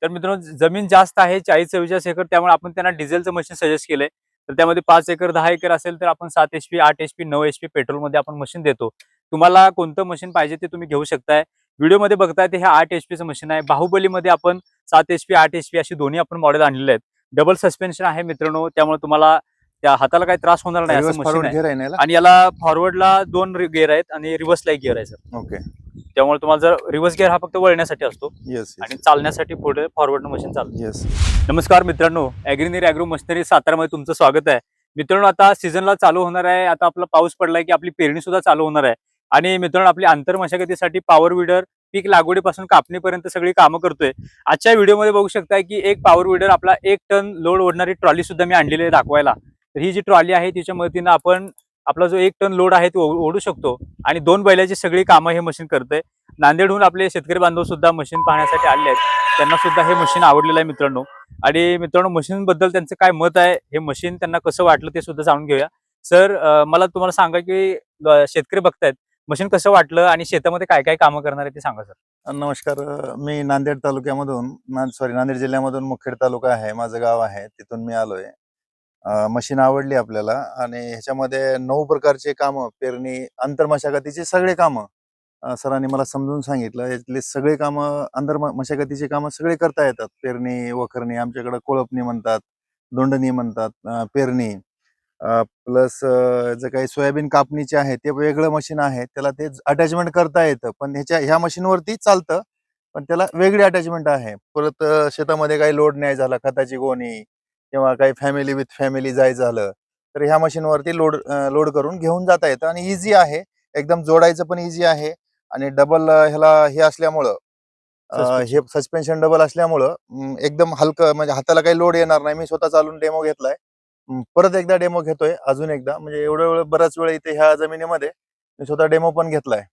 तर मित्रांनो जमीन जास्त आहे 40-44 एकर, त्यामुळे आपण त्यांना डिझेलचं मशीन सजेस्ट केलंय. तर त्यामध्ये 5 एकर 10 एकर असेल तर आपण 7 HP 8 HP 9 HP पेट्रोलमध्ये आपण मशीन देतो. तुम्हाला कोणतं मशीन पाहिजे ते तुम्ही घेऊ शकताय. व्हिडिओमध्ये बघताय ते हे 8 HPचं मशीन आहे. बाहुबलीमध्ये आपण 7 HP 8 HP अशी दोन्ही आपण मॉडेल आणलेले आहेत. डबल सस्पेन्शन आहे मित्रांनो, त्यामुळे तुम्हाला त्या हाताला काही त्रास होणार नाही असं रिव्हर्स मशीन फॉरवर्ड आहे. गिअर आहे ना याला? आणि याला फॉरवर्डला 2 गिअर आहेत आणि रिव्हर्सला 1 गिअर आहे सर. ओके. त्यामुळे तुम्हाला जर रिव्हर्स गिअर हा फक्त वळण्यासाठी असतो येस आणि चालण्यासाठी पुढे फॉरवर्ड मशीन चालतं. येस. नमस्कार मित्रांनो, ॲग्रीनीर ॲग्रो मशिनरी सातारामध्ये तुमचं स्वागत आहे. मित्रांनो आता सीझनला चालू होणार आहे. आता आपला पाऊस पडलाय की आपली पेरणी सुद्धा चालू होणार आहे. आणि मित्रांनो आपली आंतर मशागतीसाठी पॉवर विडर पीक लागवडीपासून कापणीपर्यंत सगळी कामं करतोय. आजच्या व्हिडिओमध्ये बघू शकताय की एक पॉवर विडर आपला 1 टन लोड ओढणारी ट्रॉली सुद्धा मी आणलेली आहे दाखवायला. तर ही जी ट्रॉली आहे तिच्या मदतीनं आपण आपला जो 1 टन लोड आहे तो ओढू शकतो आणि 2 बैलाची सगळी कामं हे मशीन करतंय. नांदेडहून आपले शेतकरी बांधव सुद्धा मशीन पाहण्यासाठी आले आहेत. त्यांना सुद्धा हे मशीन आवडलेलं आहे मित्रांनो. आणि मित्रांनो मशीन बद्दल त्यांचं काय मत आहे, हे मशीन त्यांना कसं वाटलं ते सुद्धा जाणून घेऊया. सर मला तुम्हाला सांगा की शेतकरी बघतायत मशीन कसं वाटलं आणि शेतामध्ये काय काय कामं करणार आहे ते सांगा सर. नमस्कार. मी नांदेड तालुक्यामधून नांदेड जिल्ह्यामधून मुखेड तालुका आहे, माझं गाव आहे, तिथून मी आलोय. मशीन आवडली आपल्याला आणि ह्याच्यामध्ये 9 प्रकारचे कामं, पेरणी, आंतरमशागतीचे सगळे कामं सरांनी मला समजून सांगितलं. यातले सगळे कामं मशागतीचे कामं सगळे करता येतात. पेरणी, वखरणी, आमच्याकडे कोळपणी म्हणतात, दोंडणी म्हणतात, पेरणी प्लस जे काही सोयाबीन कापणीचे आहे ते वेगळं मशीन आहे, त्याला ते अटॅचमेंट करता येतं. पण ह्या मशीनवरती चालतं, पण त्याला वेगळी अटॅचमेंट आहे. परत शेतामध्ये काही लोड नाही झाला, खताची गोणी किंवा काही फॅमिली विथ फॅमिली जायचं झालं तर ह्या मशीनवरती लोड करून घेऊन जाता येतं आणि इझी आहे एकदम. जोडायचं पण इझी आहे आणि डबल ह्याला हे असल्यामुळं हे सस्पेन्शन डबल असल्यामुळं एकदम हलकं, म्हणजे हाताला काही लोड येणार नाही. मी स्वतः चालून डेमो घेतलाय, परत एकदा डेमो घेतोय अजून एकदा, म्हणजे एवढं वेळ बराच वेळ इथे ह्या जमिनीमध्ये मी स्वतः डेमो पण घेतलाय.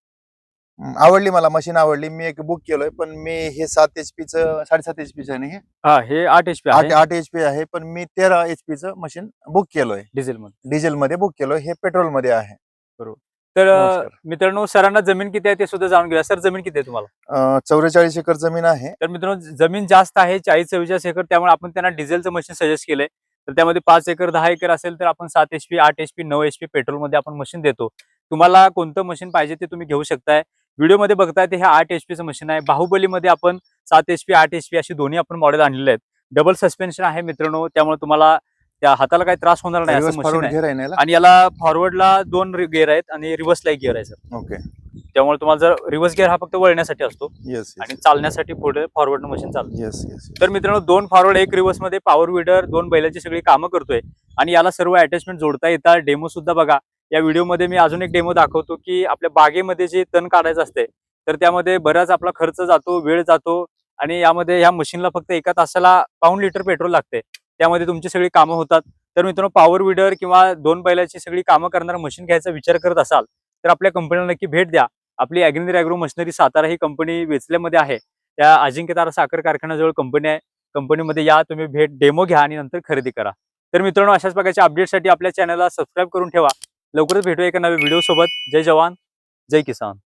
आवडली मला मशीन, आवडली. मी एक बुक केलोय, पण मी हे 7 HP-चं 7.5 HP आहे ना, हे 8 HP आहे 8 HP आहे, पण मी 13 HP-चं मशीन बुक केलोय. डिझेल मध्ये बुक केलोय, हे पेट्रोल मध्ये आहे. बरोबर. तर मित्रांनो सरांना जमीन किती आहे ते सुद्धा जाणून घेऊया. सर जमीन किती आहे तुम्हाला? 44 एकर जमीन आहे. तर मित्रांनो जमीन जास्त आहे 40-44 एकर, त्यामुळे आपण त्यांना डिझेलचं मशीन सजेस्ट केलंय. तर त्यामध्ये 5 एकर 10 एकर असेल तर आपण 7 HP 8 HP 9 HP पेट्रोलमध्ये आपण मशीन देतो. तुम्हाला कोणतं मशीन पाहिजे ते तुम्ही घेऊ शकताय. व्हिडिओमध्ये बघताय ते हे 8 HPचं मशीन आहे. बाहुबलीमध्ये आपण 7 HP 8 HP अशी दोन्ही आपण मॉडेल आणलेले आहेत. डबल सस्पेन्शन आहे मित्रांनो, त्यामुळे तुम्हाला त्या हाताला काही त्रास होणार नाही असं मशीन आहे. आणि याला फॉरवर्डला 2 गिअर आहेत आणि रिव्हर्सला 1 गिअर आहे सर. ओके. त्यामुळे तुम्हाला जर रिव्हर्स गिअर हा फक्त वळण्यासाठी असतो येस. आणि चालण्यासाठी पुढे फॉरवर्ड मशीन चालतं. Yes yes. तर मित्रांनो 2 फॉरवर्ड 1 रिव्हर्स मध्ये पॉवर विडर 2 बैलाची सगळी कामं करतोय आणि याला सर्व अटॅचमेंट जोडता येतात. डेमो सुद्धा बघा. या व्हिडिओमध्ये मी अजून एक डेमो दाखवतो की आपल्या बागेमध्ये जे तण काढायचं असते तर त्यामध्ये बराच आपला खर्च जातो, वेळ जातो आणि यामध्ये ह्या मशीनला फक्त एका तासाला 1.5 लिटर पेट्रोल लागते. त्यामध्ये तुमची सगळी कामं होतात. तर मित्रांनो पॉवर विडर किंवा 2 बैलाची सगळी कामं करणारा मशीन घ्यायचा विचार करत असाल तर आपल्या कंपनीला नक्की भेट द्या. आपली ॲग्रीनीर ॲग्रो मशिनरी सातारा ही कंपनी वेचल्यामध्ये आहे. त्या अजिंक्यतारा साखर कारखान्याजवळ कंपनी आहे. कंपनीमध्ये या, तुम्ही डेमो घ्या आणि नंतर खरेदी करा. तर मित्रांनो अशाच प्रकारच्या अपडेटसाठी आपल्या चॅनलला सबस्क्राईब करून ठेवा. लवकरच भेटूया एका नव्या व्हिडिओ सोबत. जय जवान, जय किसान.